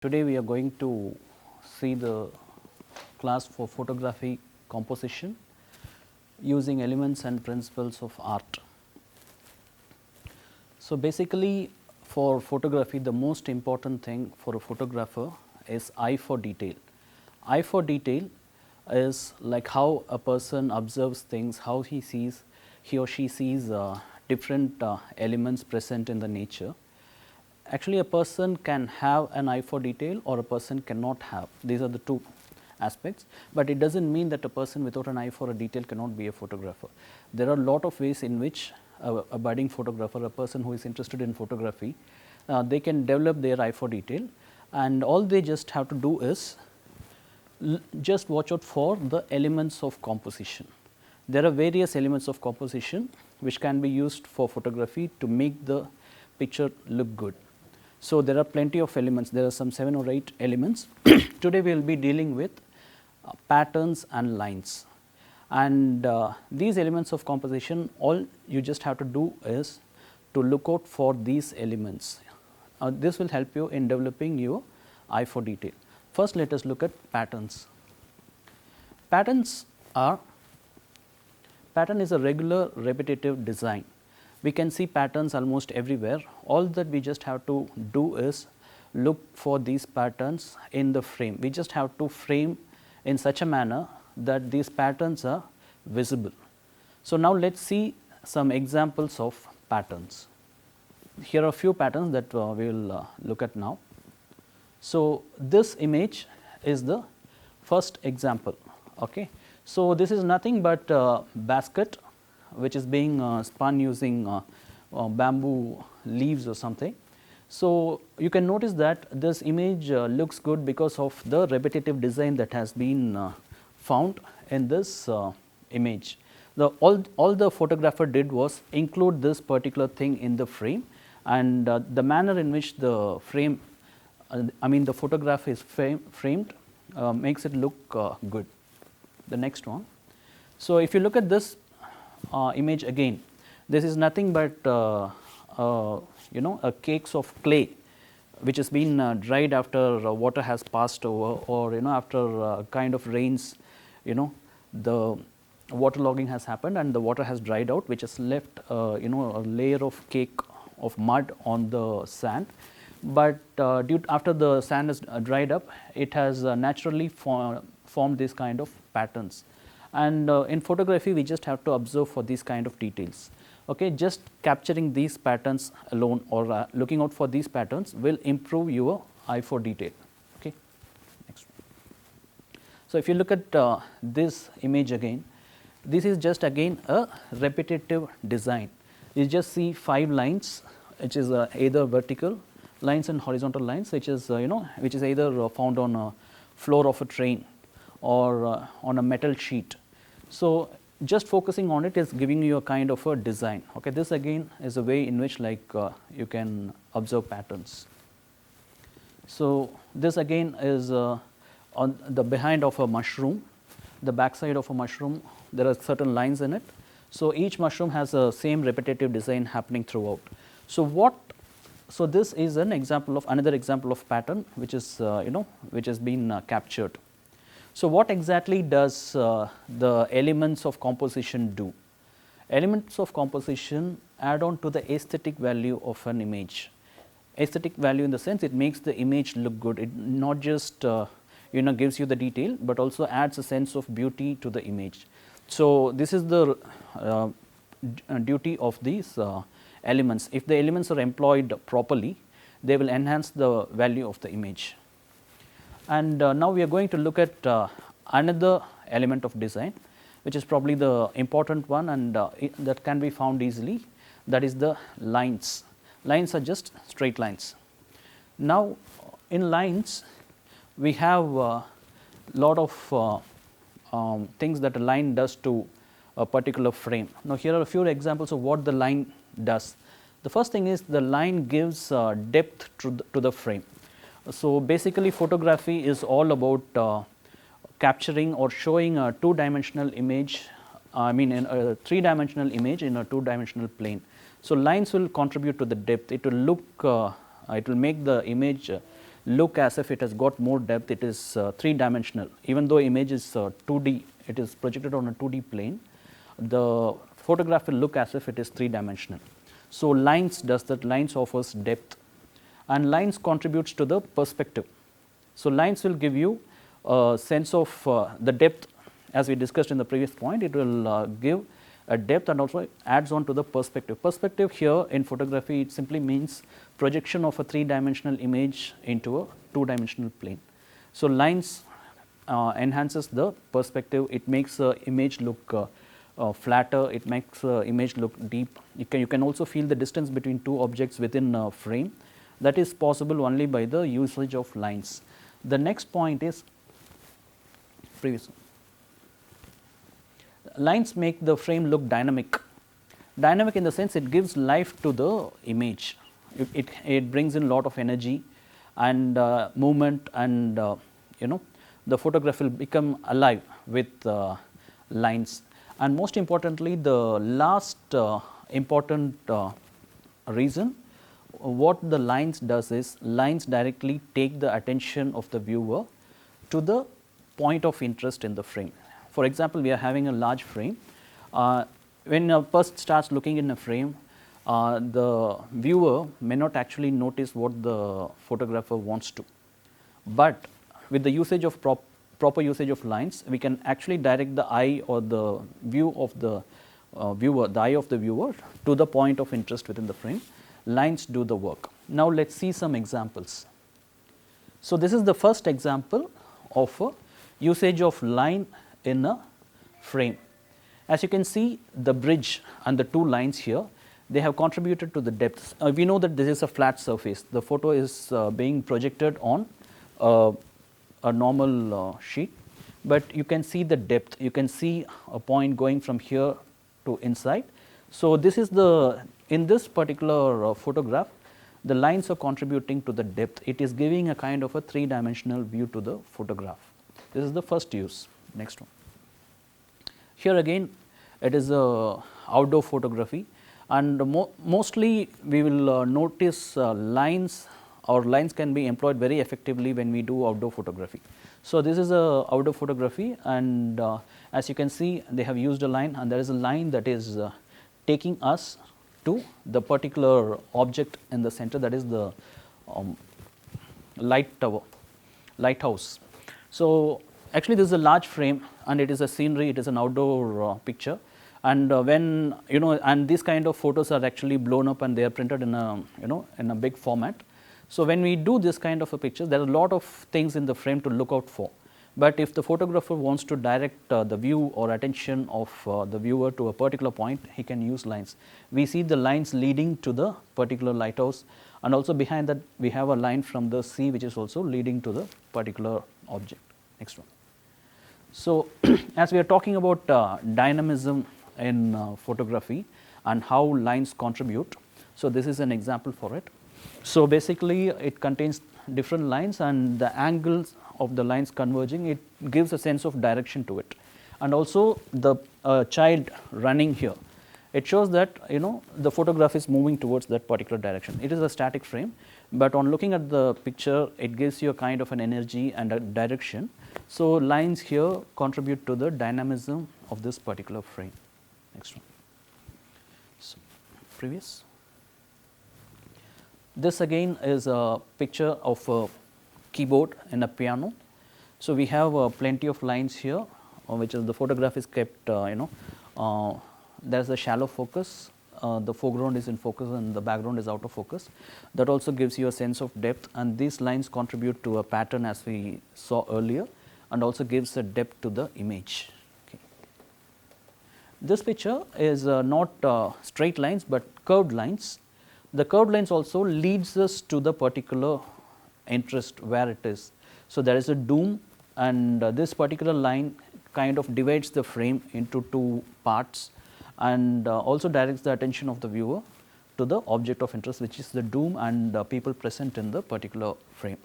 Today we are going to see the class for photography composition using elements and principles of art. So, basically for photography the most important thing for a photographer is eye for detail. Eye for detail is like how a person observes things, how he or she sees different elements present in the nature. Actually, a person can have an eye for detail or a person cannot have. These are the two aspects, but it does not mean that a person without an eye for a detail cannot be a photographer. There are a lot of ways in which a budding photographer, a person who is interested in photography, they can develop their eye for detail, and all they just have to do is just watch out for the elements of composition. There are various elements of composition which can be used for photography to make the picture look good. So, there are plenty of elements, there are some 7 or 8 elements. Today we will be dealing with patterns and lines, and these elements of composition, all you just have to do is to look out for these elements. This will help you in developing your eye for detail. First, let us look at patterns. Pattern is a regular repetitive design. We can see patterns almost everywhere. All that we just have to do is look for these patterns in the frame. We just have to frame in such a manner that these patterns are visible. So, now let us see some examples of patterns. Here are a few patterns that we will look at now. So, this image is the first example. Okay. So, this is nothing but a basket which is being spun using bamboo leaves or something. So, you can notice that this image looks good because of the repetitive design that has been found in this image. All the photographer did was include this particular thing in the frame, and the manner in which the frame, the photograph is framed makes it look good. The next one. So, if you look at this image again, this is nothing but a cakes of clay which has been dried after water has passed over, or after kind of rains, the waterlogging has happened and the water has dried out, which has left a layer of cake of mud on the sand. But after the sand is dried up, it has naturally formed this kind of patterns. And in photography we just have to observe for these kind of details. Okay, just capturing these patterns alone or looking out for these patterns will improve your eye for detail. Okay. Next. So, if you look at this image again, this is just again a repetitive design. You just see 5 lines which is either vertical lines and horizontal lines, which is which is either found on a floor of a train or on a metal sheet. So, just focusing on it is giving you a kind of a design. Okay, this again is a way in which you can observe patterns. So, this again is on the behind of a mushroom, the back side of a mushroom, there are certain lines in it. So, each mushroom has a same repetitive design happening throughout. So, so this is an example of another example of pattern which is which has been captured. So, what exactly does the elements of composition do? Elements of composition add on to the aesthetic value of an image. Aesthetic value in the sense it makes the image look good. It not just gives you the detail, but also adds a sense of beauty to the image. So, this is the duty of these elements. If the elements are employed properly, they will enhance the value of the image. And now we are going to look at another element of design, which is probably the important one, and that can be found easily, that is the lines. Lines are just straight lines. Now, in lines we have a lot of things that a line does to a particular frame. Now, here are a few examples of what the line does. The first thing is the line gives depth to the frame. So, basically photography is all about capturing or showing a 2-dimensional image, in a 3-dimensional image in a 2-dimensional plane. So, lines will contribute to the depth. It will look, it will make the image look as if it has got more depth, it is three-dimensional. Even though image is 2D, it is projected on a 2D plane, the photograph will look as if it is three-dimensional. So lines does that, lines offers depth, and lines contributes to the perspective. So lines will give you a sense of the depth, as we discussed in the previous point. It will give a depth and also adds on to the perspective. Perspective here in photography, it simply means projection of a three-dimensional image into a two-dimensional plane. So lines enhances the perspective. It makes the image look flatter, it makes the image look deep. You can also feel the distance between two objects within a frame. That is possible only by the usage of lines. The next point is previous. Lines make the frame look dynamic. Dynamic in the sense it gives life to the image. It brings in a lot of energy and movement, and the photograph will become alive with lines. And most importantly, the last important reason, what the lines does is, lines directly take the attention of the viewer to the point of interest in the frame. For example, we are having a large frame. When a person starts looking in a frame, the viewer may not actually notice what the photographer wants to. But with the usage of proper usage of lines, we can actually direct the eye or the view of the viewer, the eye of the viewer, to the point of interest within the frame. Lines do the work. Now let's see some examples. So this is the first example of a usage of line in a frame. As you can see, the bridge and the two lines here, they have contributed to the depth. We know that this is a flat surface. The photo is being projected on a normal sheet, but you can see the depth. You can see a point going from here to inside. So this is in this particular photograph, the lines are contributing to the depth. It is giving a kind of a three-dimensional view to the photograph. This is the first use. Next one. Here again, it is a outdoor photography, and mostly we will notice lines. Our lines can be employed very effectively when we do outdoor photography. So this is a outdoor photography, and as you can see, they have used a line, and there is a line that is taking us to the particular object in the center, that is the lighthouse. So actually this is a large frame, and it is a scenery, it is an outdoor picture, and when and these kind of photos are actually blown up and they are printed in a in a big format. So when we do this kind of a picture, there are a lot of things in the frame to look out for. But if the photographer wants to direct the view or attention of the viewer to a particular point, he can use lines. We see the lines leading to the particular lighthouse, and also behind that we have a line from the sea which is also leading to the particular object. Next one. So as we are talking about dynamism in photography and how lines contribute, so this is an example for it. So basically it contains different lines, and the angles of the lines converging, it gives a sense of direction to it. And also the child running here, it shows that the photograph is moving towards that particular direction. It is a static frame, but on looking at the picture, it gives you a kind of an energy and a direction. So lines here contribute to the dynamism of this particular frame. Next one. So, previous. This again is a picture of a keyboard in a piano. So we have plenty of lines here, which is the photograph is kept, there is a shallow focus, the foreground is in focus and the background is out of focus. That also gives you a sense of depth, and these lines contribute to a pattern as we saw earlier, and also gives a depth to the image. Okay. This picture is not straight lines but curved lines. The curved lines also leads us to the particular interest where it is. So there is a dome, and this particular line kind of divides the frame into two parts, and also directs the attention of the viewer to the object of interest, which is the dome and people present in the particular frame.